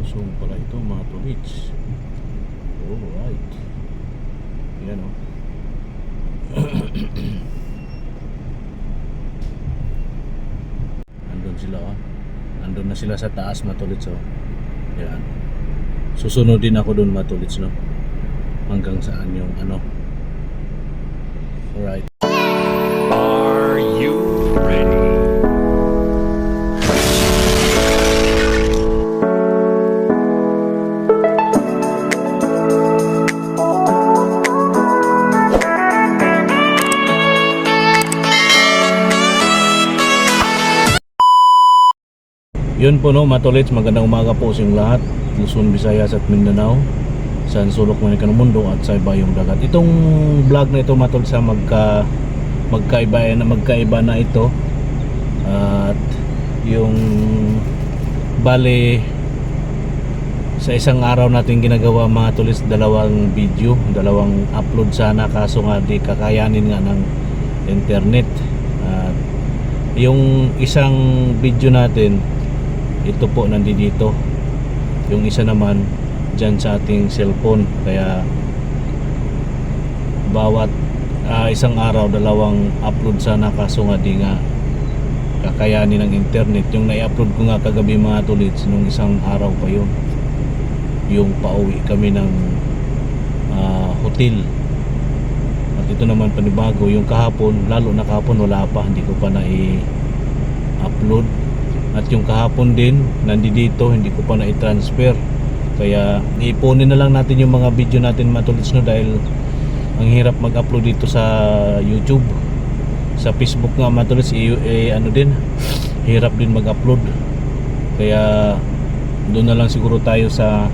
Lusong pala ito mga tolits. Alright. Yan o. Andun sila o. Andun na sila sa taas mga tolits o. Yan. Susunod din ako dun mga tolits no. Hanggang saan yung ano. Alright. Are you ready? Yun po no, matulits, magandang umaga po sa inyong lahat. Luzon, Visayas at Mindanao, sa sulok man ng mundo at sa ibayong dagat. Itong vlog na ito matulits sa magkaiba na ito. At yung bale sa isang araw natin ginagawa mga tulis, dalawang video, dalawang upload sana, kaso nga di kakayanin nga ng internet. At yung isang video natin, ito po nandito, yung isa naman dyan sa ating cellphone. Kaya bawat isang araw dalawang upload sana, kaso nga di nga kakayanin ng internet. Yung na-upload ko nga kagabi mga tulits, nung isang araw pa yun, yung pauwi kami ng hotel. At ito naman panibago, yung kahapon, lalo na kahapon wala pa, hindi ko pa na-upload. At yung kahapon din nandito, hindi ko pa na-transfer. Kaya iipunin na lang natin yung mga video natin matulits no, dahil ang hirap mag-upload dito sa YouTube. Sa Facebook nga matulits, ano din, hirap din mag-upload. Kaya doon na lang siguro tayo sa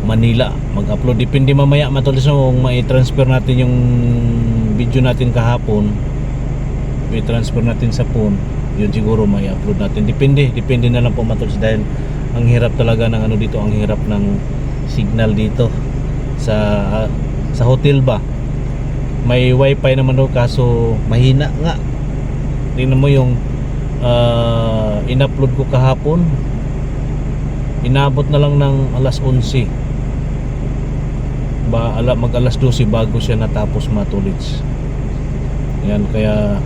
Manila mag-upload. Depende mamaya matulits no, kung mai-transfer natin yung video natin kahapon, i-transfer natin sa phone, yun siguro may upload natin. Depende na lang po matulits, dahil ang hirap talaga ng ano dito, ang hirap ng signal dito sa hotel ba. May wifi naman daw, kaso mahina nga. Tingnan mo yung in-upload ko kahapon, inabot na lang ng alas 11 ba, mag alas 12 bago siya natapos matulits. Yan, kaya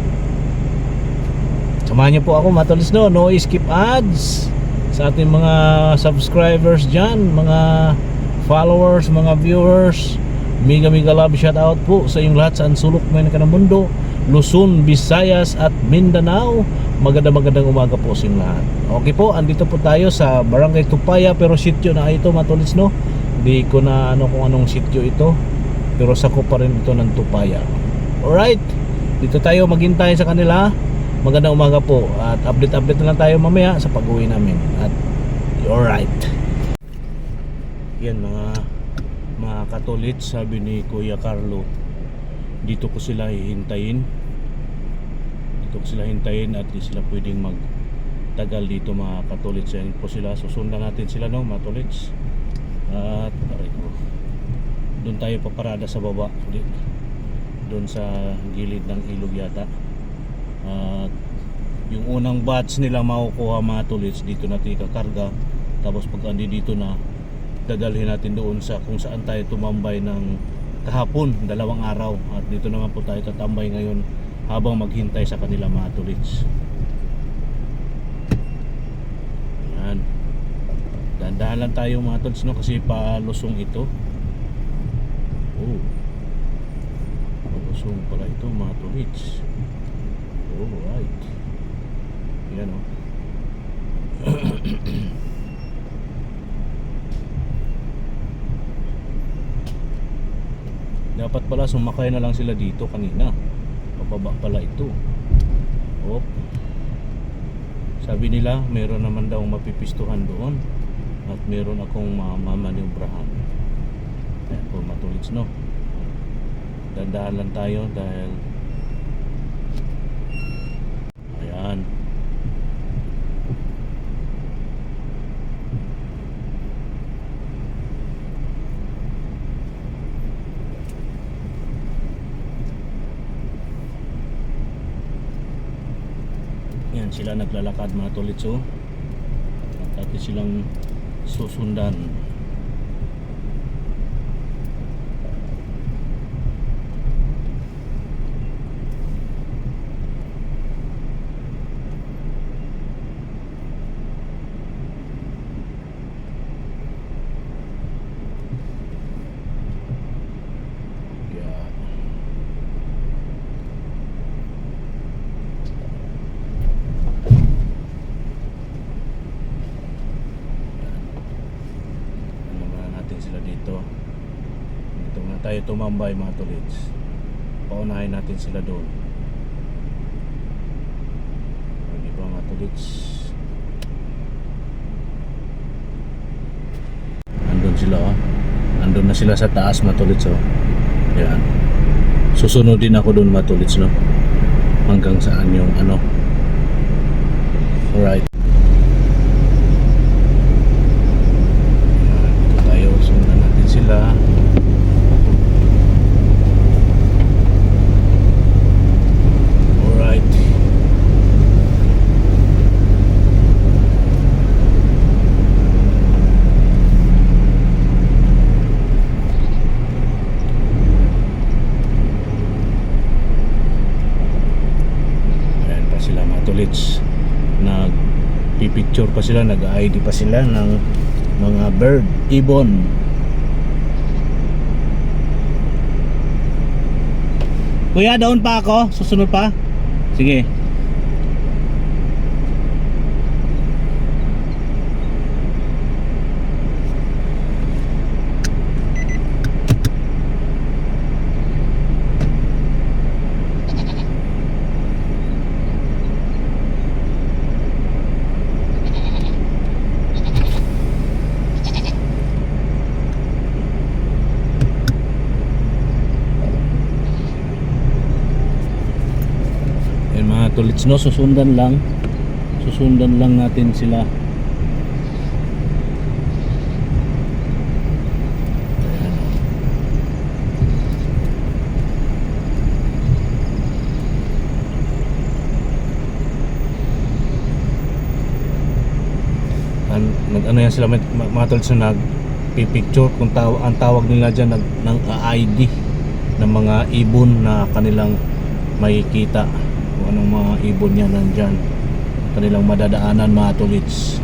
samahan niyo po ako matulits no skip ads sa ating mga subscribers dyan, mga followers, mga viewers. Mega love shout out po sa inyong lahat, saan sulok man ka ng mundo, Luzon, Visayas at Mindanao. Magandang umaga po sa inyong lahat. Okay po, andito po tayo sa Barangay Tupaya, pero sityo na ito matulits no. Hindi ko na ano kung anong sityo ito, pero sakop pa rin ito ng Tupaya. Alright, dito tayo maghintay sa kanila. Magandang umaga po, at update na lang tayo mamaya sa pag-uwi namin. At alright, yan mga katolits, sabi ni Kuya Carlo, dito ko sila hihintayin. At di sila pwedeng magtagal dito mga katolits. Yan po sila, susundan natin sila no mga katolits. At doon tayo paparada sa baba, doon sa gilid ng ilog yata. At yung unang batch nila makukuha mga tulits, dito natin ikakarga. Tapos pag andi dito na, dadalhin natin doon sa kung saan tayo tumambay ng kahapon, 2 araw. At dito naman po tayo tatambay ngayon habang maghintay sa kanila mga tulits. Yan, dahan-dahan lang tayo mga tulits no, kasi palusong ito. Palusong pala ito mga tulits. Alright. Yan o. Dapat pala sumakay na lang sila dito kanina. Pababa pala ito. Sabi nila meron naman daw mapipistuhan doon, at meron akong mamaniubrahan. Ayan po matulits no. Dandahan lang tayo dahil ayan, yan sila naglalakad mga tulits. At silang susundan. Yeah. Ano na natin sila dito. Dito na tayo tumambay mga tolits. Paunahin natin sila doon. Hindi pa mga tolits. Andun sila oh. Andun na sila sa taas mga tolits oh. Yan. Susunod din ako doon mga tolits no. Hanggang saan yung ano. Alright. Dito tayo. Sundan natin sila. Alright. Ayan pa sila mga tolits. Nagpipicture pa sila, nag-ID pa sila ng mga bird, ibon. Kuya, doon pa ako? Susunod pa? Sige. Ayan mga tolits no, susundan lang natin sila. Ayan. Ano yan sila mga tolits na nagpipicture kung ang tawag nila dyan ng ID ng mga ibon na kanilang makikita kung anong mga ibon yan nandyan, kanilang madadaanan mga tolits.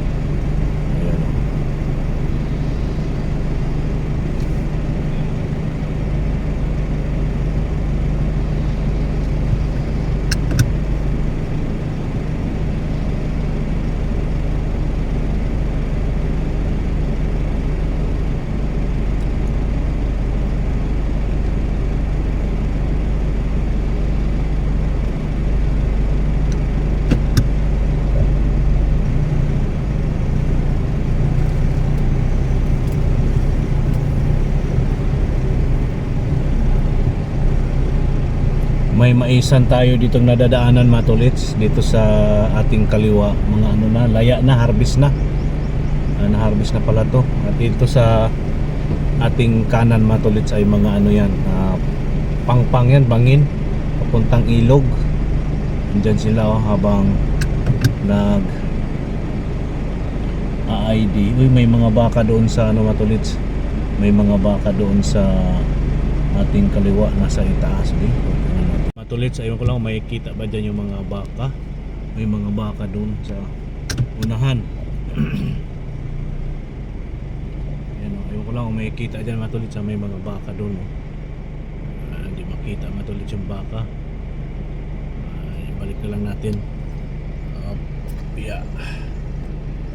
Ayan. May maisan tayo ditong nadadaanan mga tolits dito sa ating kaliwa, mga ano na, laya na, harvest na, na-harvest na pala to. At dito sa ating kanan mga tolits ay mga ano yan, pangpang yan, bangin papuntang ilog. Andyan sila oh, habang nag ID. Uy, may mga baka doon sa ano mga tolits, may mga baka doon sa ating kaliwa, nasa itaas din. Matulits, ayun ko lang may kita ba dyan yung mga baka. May mga baka doon sa unahan. Ayan, ayun ko lang may kita dyan matulits, may mga baka doon. Hindi makita matulits yung baka. Balik na lang natin. Yeah.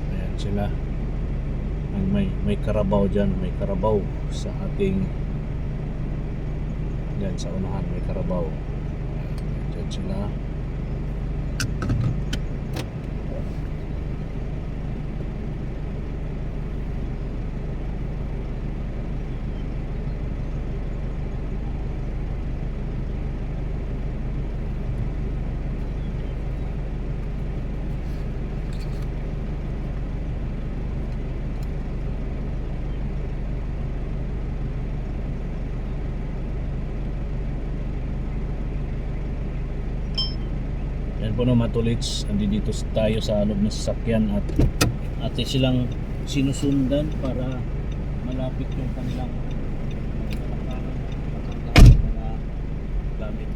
Ayan sila. May karabaw dyan, may karabaw sa ating dyan sa unahan, may karabaw. Dyan sila. Yan po no matulits, andi dito tayo sa loob ng sasakyan at at silang sinusundan para malapit yung kanilang mga gamit.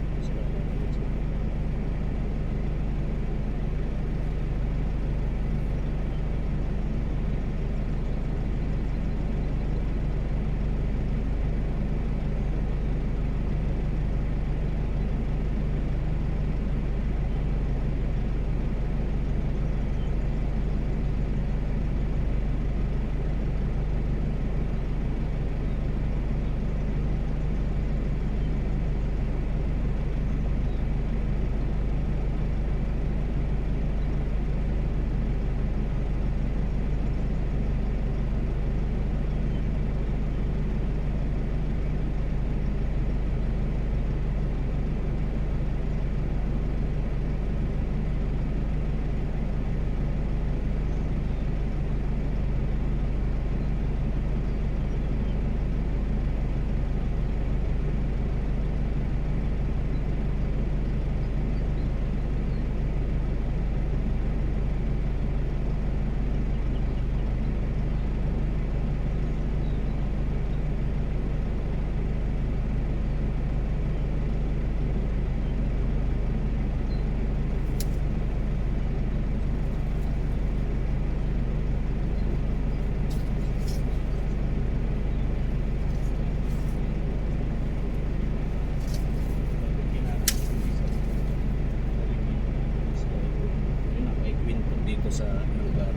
Dito sa lugar,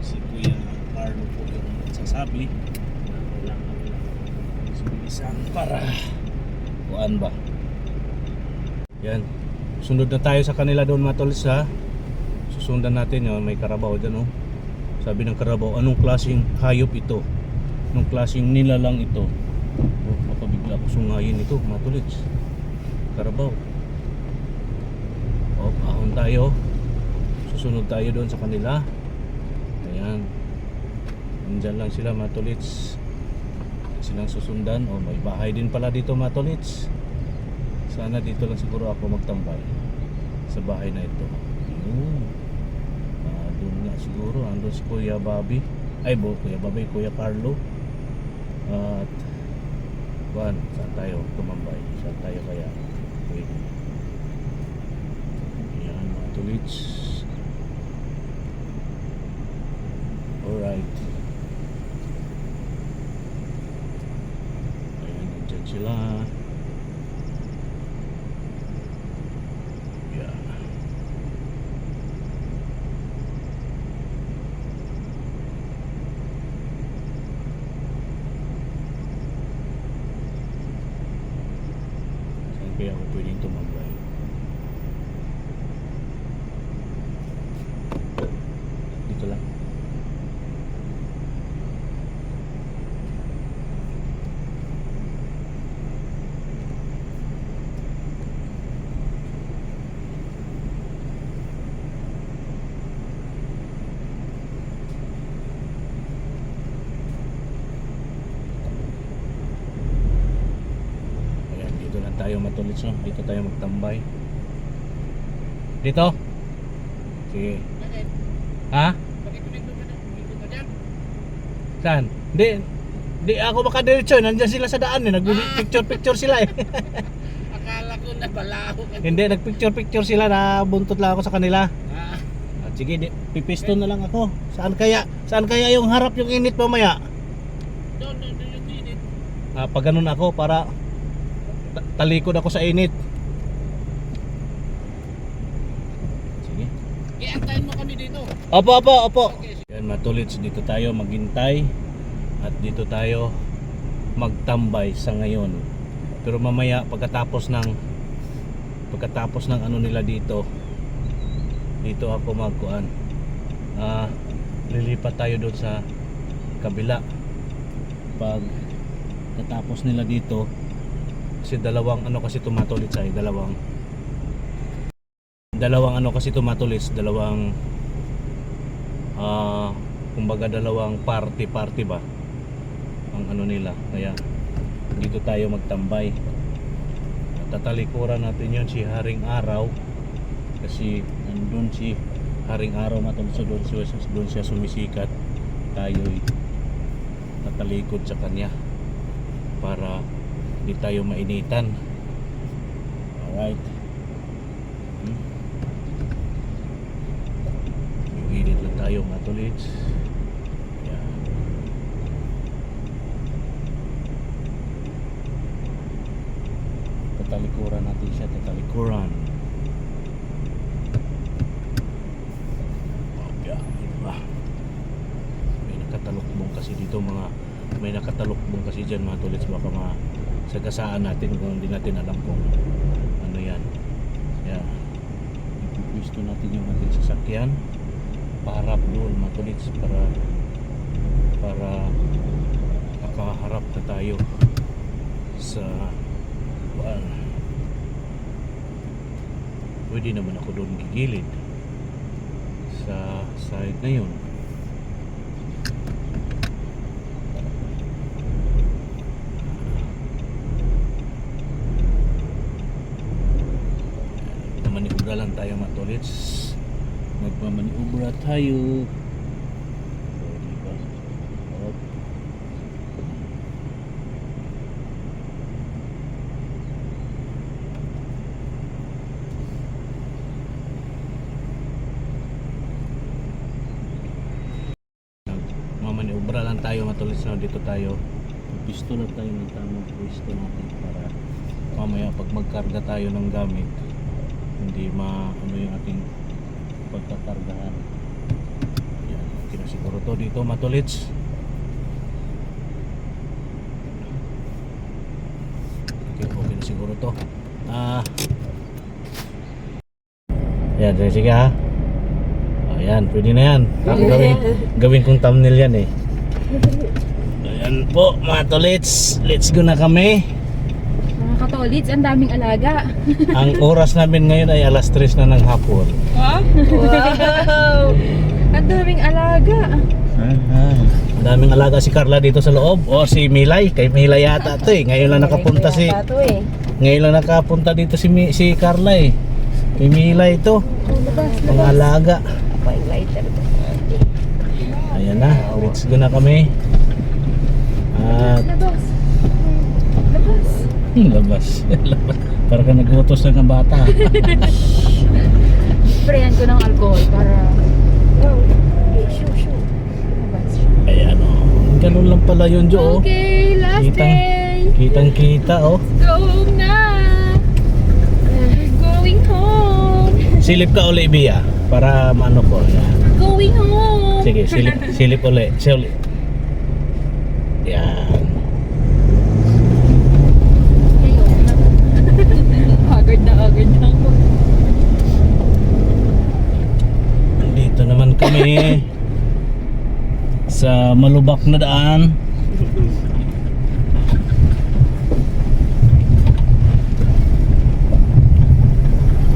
si Kuya Carlo po yung nagsasabi na kailangan sumisan para kuan ba. Yan, sunod na tayo sa kanila doon mga tol. Sa susundan natin yun, may karabaw dyan, oh. Sabi ng karabaw, anong klaseng hayop ito, anong klaseng nilalang ito. Oh, makabigla ko sungayin ito mga tol. Karabaw. O, ahon tayo. Susunod tayo doon sa kanila. Ayan. Nandyan lang sila mga tolits. Silang susundan. O, may bahay din pala dito mga tolits. Sana dito lang siguro ako magtambay sa bahay na ito. Yun. Doon nga siguro. Andun si Kuya Bobby. Ay, Kuya Bobby, Kuya Carlo. At Juan, saan tayo tumambay? Saan tayo kaya pwede? Tulich. Alright. Ayan, nandyan sila. Yeah. Saan kaya ako pwedeng tumambay? Dito lang. Ayan, dito lang tayo matulits, no? Dito tayo magtambay. Dito? Sige. Ha? Saan? Di ako makadiretso. Nandiyan sila sa daan eh. Nag-picture sila eh. Akala ko na balaho ka. Hindi, nag-picture sila na buntot lang ako sa kanila. Ah, At sige, pipiston na lang ako. Saan kaya yung harap yung init mamaya? doon yung init. Pag ganun ako para talikod ako sa init. Sige. Iantayin mo kami dito. Opo. Okay. Yan matulits, dito tayo maghintay at dito tayo magtambay sa ngayon. Pero mamaya pagkatapos ng ano nila dito ako magkuan. Lilipat tayo doon sa kabila. Pag katapos nila dito kasi dalawang ano kasi tumatulits ay dalawang ano kasi tumatulits, dalawang kumbaga dalawang party ba ang ano nila, kaya dito tayo magtambay. Tatalikuran natin yun si Haring Araw kasi nandun si haring araw matulad sa doon siya sumisikat, tayo'y natalikod sa kanya para di tayo mainitan. Alright. Gilid lang tayo mga tolits. Yan. Tatalikuran natin siya, tatalikuran. May nakatalukbong kasi dito may nakatalukbong kasi dyan mga tolits, baka sagasaan natin kung hindi natin alam kung ano yan. Kaya ipipwisto natin yung ating sasakyan paharap doon mga tolits para makaharap na tayo sa pwede naman ako doon gigilid sa side na yun. Magmamaniubra lang tayo mga tolits, magmamaniubra tayo. So, diba? Oh. Mamaniubra lang tayo mga tolits, no? Dito tayo pisto lang tayo ng tamang pwesto natin para mamaya pag magkarga tayo ng gamit hindi ano yung ating pagkakargahan. Yan, okay na siguro to dito mga tolits. Okay na siguro to. Yan, sige ha. Ayan, pwede na yan. Gawin kong thumbnail yan eh. Ayan po mga tolits, let's go na kami. Mga katolits, ang daming alaga. Ang oras namin ngayon ay alas 3 na ng hapon. Wow! Ang daming alaga. Ang daming alaga si Carla dito sa loob. O si Milay, kay Milay yata to eh. Ngayon lang nakapunta dito si Carla eh. Kay Milay ito. Mga alaga. Ayan na, let's go na kami. At Labas. labas. Para ka nagutos ng bata. Sprayan ko ng alcohol para labas. Ayan o. Ganun lang pala yun, Jo. Okay, last day. Kitang kita oh. Go na. We're going home. Silip ka uli, Bia. Para maano ko. Yan. Going home. Sige, silip uli. Silip. Yan. Agad na ako. Dito naman kami sa malubak na daan.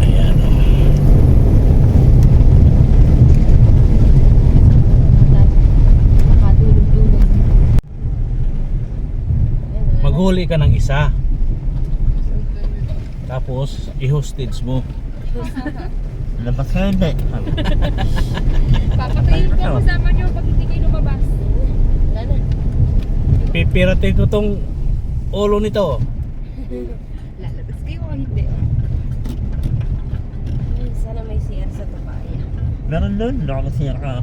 Ayan o. Nakatulog-tulog. Maghuli ka ng isa. Tapos i-hostage mo. Labas ka hindi. Papatayin ko kasama nyo pag hindi kayo lumabas. Pipirate ko tong ulo nito. Lalabas kayo o hindi? Sana may CR sa Tupaya. Meron doon, nakakasira ka.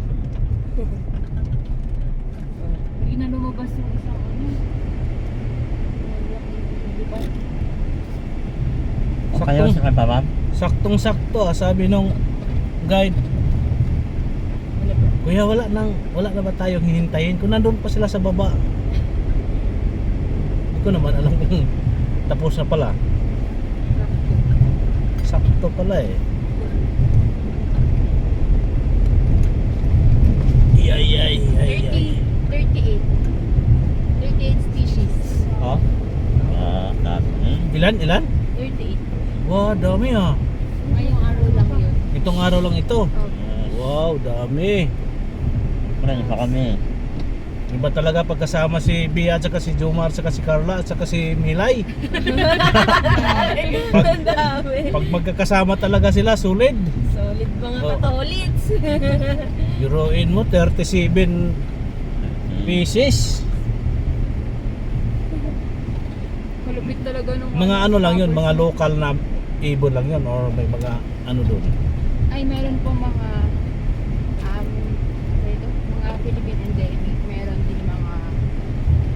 Hindi na lumabas yung isang O kayo siya kay Babam? Saktong sakto sabi nung guide. Kuya, wala na ba tayong hihintayin? Kung nandun pa sila sa baba. Hindi ko naman alam kung tapos na pala. Sakto pala eh. Ay. 38 species. Ha? Dami. Ilan? 38. Wow, dami ah. Ngayong araw lang yun. Itong araw lang ito. Oh. Wow, dami. Marami pa kami. Iba talaga pagkasama si Bia at saka si Jomar at saka si Carla at saka si Milay. Ang dami. Pag magkakasama talaga sila, solid. Solid mga Oh. katolits. Euroin mo 37 pieces. Malupit talaga nung Mga ano lang yun, mga local na ibon lang yun or may mga ano doon. Ay, meron po mga mga Philippine endemic. Meron din mga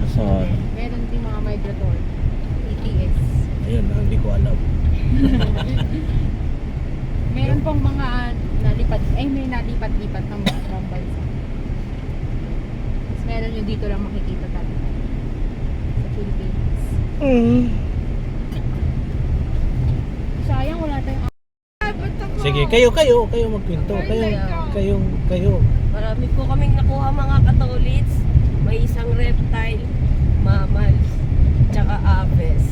Asan? meron din mga migratory. ETS. Ayun, hindi ko alam. Meron pong mga may nalipat-lipat ng ibang bansa. Tapos meron yung dito lang makikita talaga sa Philippines. Sayang wala tayong Sige, kayo magkwento. Kayo. Marami po kaming nakuha mga katolits. May isang reptile, mammals, tsaka aves.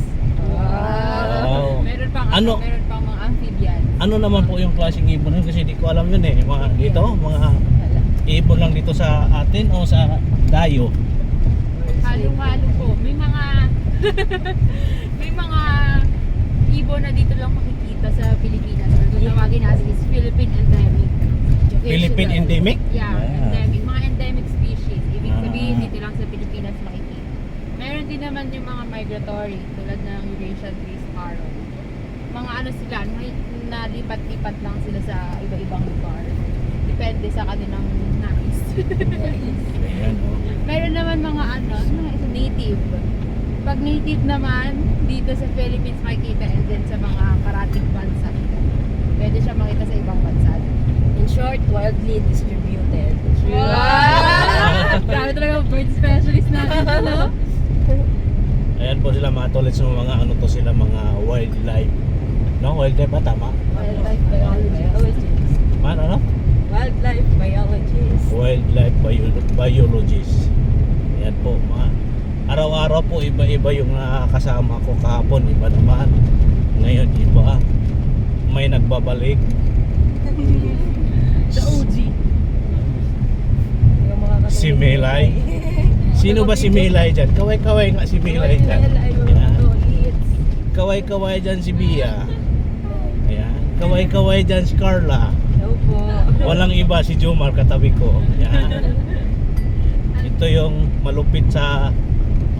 Wow. Meron pang Ano? meron pang mga amphibian. Ano naman po yung klaseng ibon yun? Kasi di ko alam yun eh. Mga dito, mga Wala. ibon lang dito sa atin o sa dayo. Halo-halo po. May mga may mga ibon na dito lang makikita sa Pilipinas. Ang tawagin natin is Philippine endemic. Philippine endemic? Yeah, Yeah. endemic. Mga endemic species. Ibig Ah. sabihin dito lang sa Pilipinas makikita. Meron din naman yung mga migratory tulad ng Eurasian tree sparrow. Mga ano sila, nalipat-lipat lang sila sa iba-ibang lugar. Depende sa kanilang nais. Ayan, oh. Meron naman mga ano, mga isa native. Pag native naman, dito sa Philippines makikita and then sa mga karating bansa. Pwede siya makita sa ibang bansa. In short, wildly distributed. Wow! Grabe talaga bird specialist natin, no? Ayan po sila mga tolets ng mga ano to sila, mga wildlife. No, wildlife ba? Tama? Wildlife biology. Biologists. Man, ano? Wildlife biologists. Wildlife biologist. Ayan po, mga araw-araw po iba-iba yung nakakasama ko kahapon, iba naman. Ngayon iba. May nagbabalik. The OG. Yung mga katolits. Si Melay. Sino ba si Milay dyan? Kaway-kaway nga si Milay dyan. Melay, mga Ayan. katolits. Kaway-kaway dyan si Bia. Ayan. Kaway-kaway dyan si Carla. Opo. Walang iba, si Jomar katabi ko. Ayan. Ito yung malupit sa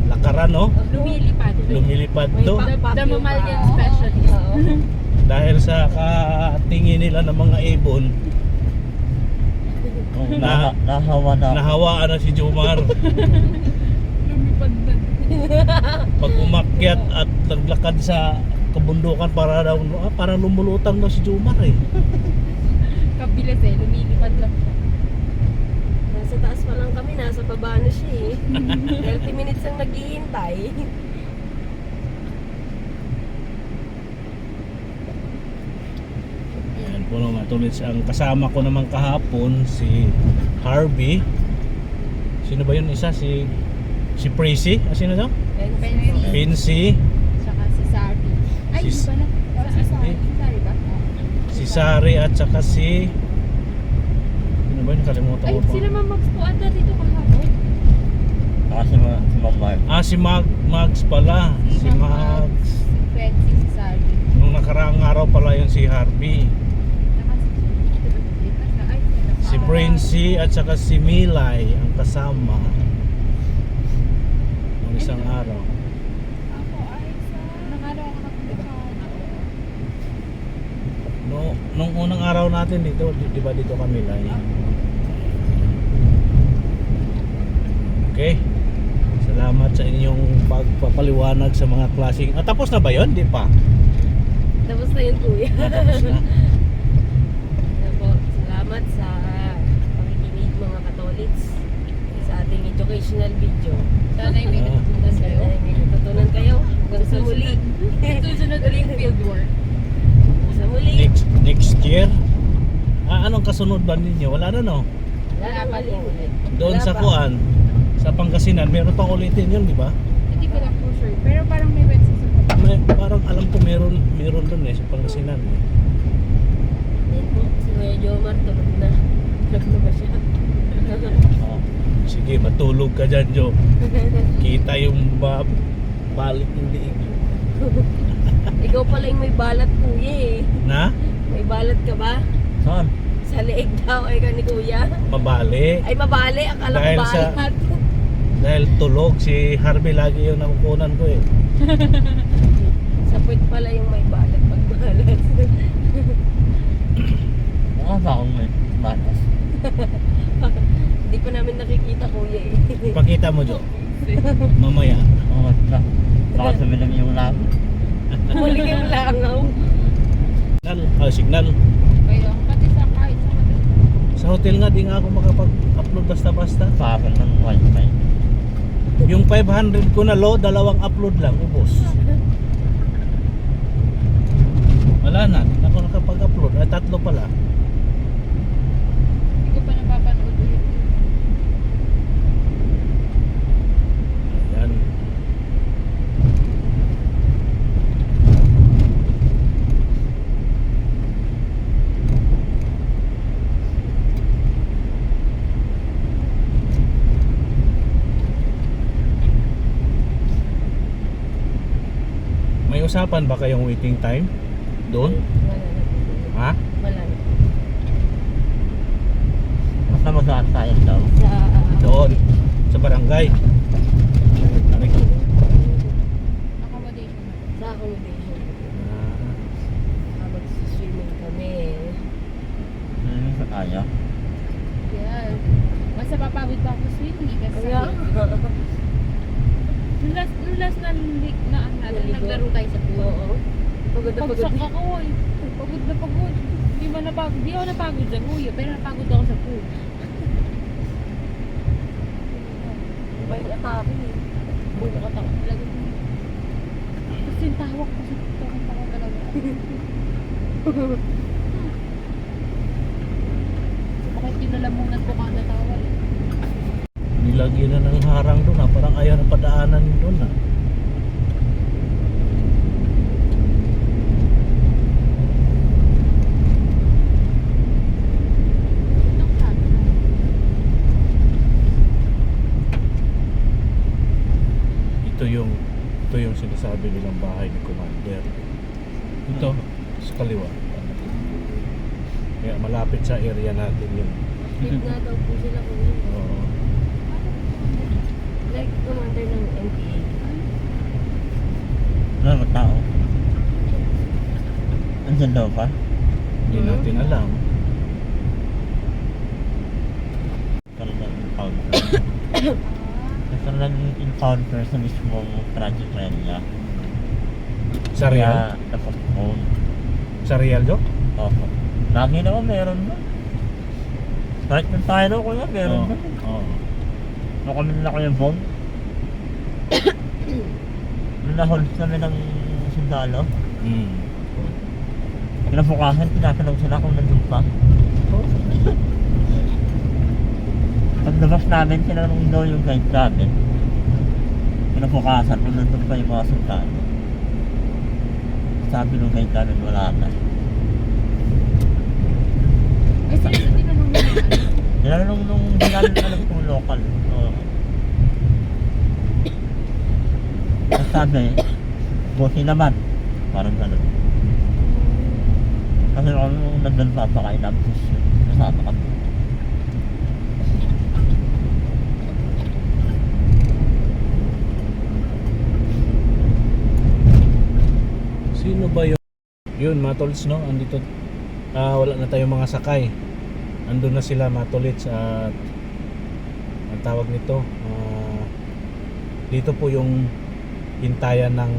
lakaran, no? Lumilipad. Lumilipad to. The mammalian specialist. Oo. Dahil sa katingin nila ng mga ibon, Nahawa na. nahawaan na si Jomar. Lumipad na. Pag umakyat at naglakad sa kabundukan para lumulutang na si Jomar eh. Kabilis eh, lumilipad lang siya. Nasa taas pa lang kami, nasa baba na siya eh. 30 minutes ang naghihintay. Ayan po naman tuloy ang kasama ko naman kahapon si Harvey. Sino ba yun isa? Si Prissy? Sino daw? Fancy. Pincy. Tsaka si Sari. Ay, Si- hindi pala. Si Sari. Si Sari ba? Si Sari at saka si ano ba yun? Nakalimutan Ay, ko pa. sila Max po ata dito kahapon. Kasi si Mamay. Si Mags pala. Si Mags. Si Fancy, si Sari. Nung nakaraang araw pala yun si Harvey. Tsaka Si Princey at saka si Milay ang kasama. Nung isang araw. Ako ay sa... Nakaraw ako No, nung unang araw natin dito, di ba dito kami Milay? Okay. Salamat sa inyong pagpapaliwanag sa mga klaseng. Tapos na ba 'yon? Di pa. Tapos na yun, kuya. Tapos na. Opo, salamat sa pakikinig mga katolits sa ating educational video. Sana ay may Ah. natutunan kayo. Sana may natutunan kayo. Hanggang sa muli. Susunod ulit yung field work. Hanggang sa muli. Next year. Anong kasunod ba ninyo? Wala na no? Wala pa ulit. Doon Wala sa pa. Kuan, sa Pangasinan, meron pang ulitin 'yun, di ba? Hindi ko lang po sure. Pero parang may website sa Parang alam ko meron doon sa Pangasinan. Yan po, si Kuya Jomar tulog na. Tulog na ba siya? Oh, sige. Sige, matulog ka dyan, Jo. Kita yung balik ng liig. Ikaw pala yung may balat, kuya eh. Na? May balat ka ba? Saan? Sa leeg daw ay ka ni kuya. Mabali. Ay mabali, akala ko Dahil sa- balat. Dahil tulog, si Harvey lagi yung nakukunan ko eh. Sa puwet pala yung may balat pag balat. Mukha ba akong may batas? Hindi pa namin nakikita kuya eh. Pakita mo, Jo. Mamaya. Oo, baka sumilim yung lang. Muli yung langaw. Signal. Kaya pati sa kahit sa hotel. Sa hotel nga, di nga ako makapag-upload basta-basta. Pakapal ng wifi. Yung 500 ko na load, 2 upload lang, ubos. Wala na, hindi na ako nakapag-upload. Ay, 3 pala. Hindi ko pa napapanood ulit. Ayan. May usapan ba kayong waiting time? Doon? Wala na. Ha? Wala na. Basta mag-saan tayo daw. Sa... Doon. Sa barangay. Accommodation. Sa accommodation. Ah, Mag-swimming kami. Sa kaya. Yes. Basta papagod pa ako swimming kasi Kaya... nung last na naglaro tayo sa pool. Oo. Pagod na pagod. Pagsak ako eh. Pagod na pagod. Hindi ako napagod sa kuya, pero napagod ako sa pool. May atake eh. Bulo ka taka talaga. Tapos yung tawak ko sa tukang taka talaga. Bakit kinalamunan ko ka natawa eh. nilagyan na ng harang doon ah. Parang ayaw na padaanan doon ah. Ang sabi na. Ito yung sinasabi nilang bahay ni Commander. Ito, sa kaliwa. Kaya malapit sa area natin yun. Fit nga daw po sila kuya. Oo. Like commander ng NPA. Wala ba tao? Andyan daw pa? Hindi natin alam. Karoon ng encounter. Karoon ng encounter sa mismong Project Renya. Sa Real? Kaya napag-phone. Sa Real, Jo? Oo. Lagi naman meron na. Kahit nung tayo daw kuya, meron Oo. na. Oo. Nung kami nila kuya bomb. Nung na-hold kami ng sundalo. Mm. Kinabukasan, tinatanong sila kung nandun pa. Paglabas namin, tinanong daw yung guide namin. Kinabukasan, kung nandun pa yung mga sundalo. Sabi nung guide namin, wala na. Ay, sino sa tinanong mo na ano? Tinanong nung hindi namin alam kung local. Oo. Tapos sabi, buti naman. Parang gano'n. Kasi kung nandun pa, baka inabos yun. Nasama kami. Sino ba yun? Yun, Matolits, no? Andito. Wala na tayong mga sakay. Andun na sila, Matolits. At ang tawag nito, dito po yung hintayan ng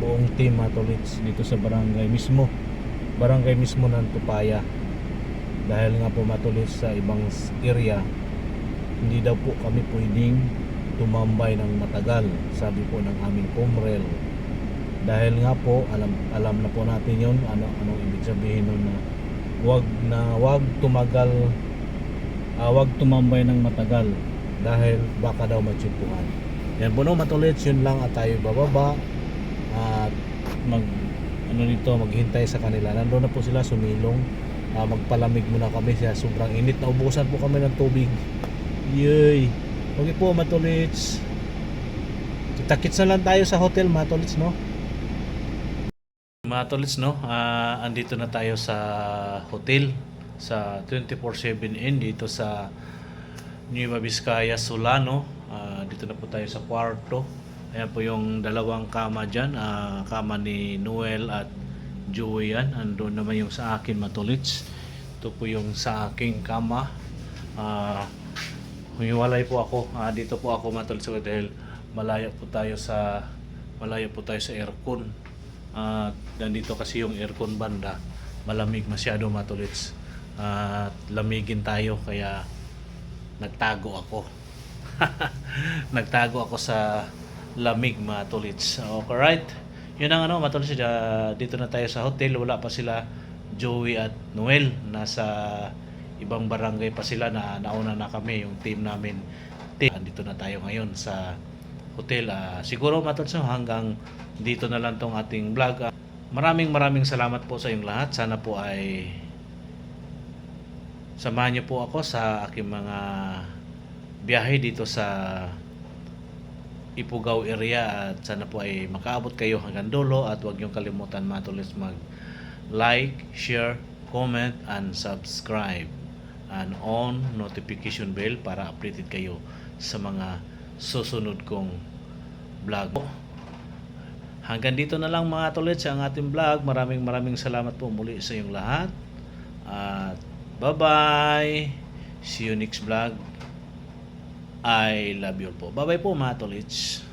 buong team Matolits dito sa barangay mismo. Barangay mismo ng Tupaya. Dahil nga po Matolits sa ibang area, hindi daw po kami pwedeng tumambay ng matagal, sabi po ng aming Comrel. Dahil nga po alam na po natin yon, anong ibig sabihin nun, na wag tumagal, wag tumambay ng matagal dahil baka daw matsipuan. Yan po, no, Matolits, yun lang at tayo bababa at maghintay sa kanila. Nandoon na po sila, sumilong. Magpalamig muna kami siya, sobrang init, naubusan po kami ng tubig Yay. Okay po, matulits. Kita-kits na lang tayo sa hotel, matulits, no? Matulits, no? Andito na tayo sa hotel sa 24/7 Inn dito sa Nueva Vizcaya, Solano. Dito na po tayo sa kwarto. Ayan po yung dalawang kama dyan. Kama ni Noel at Joey yan. Andun naman yung sa akin, matulits. Ito po yung sa aking kama. Humiwalay po ako. Dito po ako matulits dahil malayo po tayo sa aircon. Nandito kasi yung aircon banda. Malamig masyado, matulits. Lamigin tayo kaya nagtago ako. Nagtago ako sa lamig, matulits. Alright. Yun ang matulits. Dito na tayo sa hotel. Wala pa sila Joey at Noel. Nasa ibang barangay pa sila na nauna na kami, yung team namin. Andito na tayo ngayon sa hotel. Siguro matulits hanggang dito na lang tong ating vlog. Maraming salamat po sa inyong lahat. Sana po ay samahan niyo po ako sa aking mga biyahe dito sa Ifugao area at sana po ay makaabot kayo hanggang dulo at huwag niyong kalimutan matulits mag like, share, comment, and subscribe and on notification bell para updated kayo sa mga susunod kong vlog. Hanggang dito na lang mga tulits ang ating vlog. Maraming salamat po muli sa inyong lahat at bye-bye. See you next vlog. I love you all po. Bye-bye po mga tolits.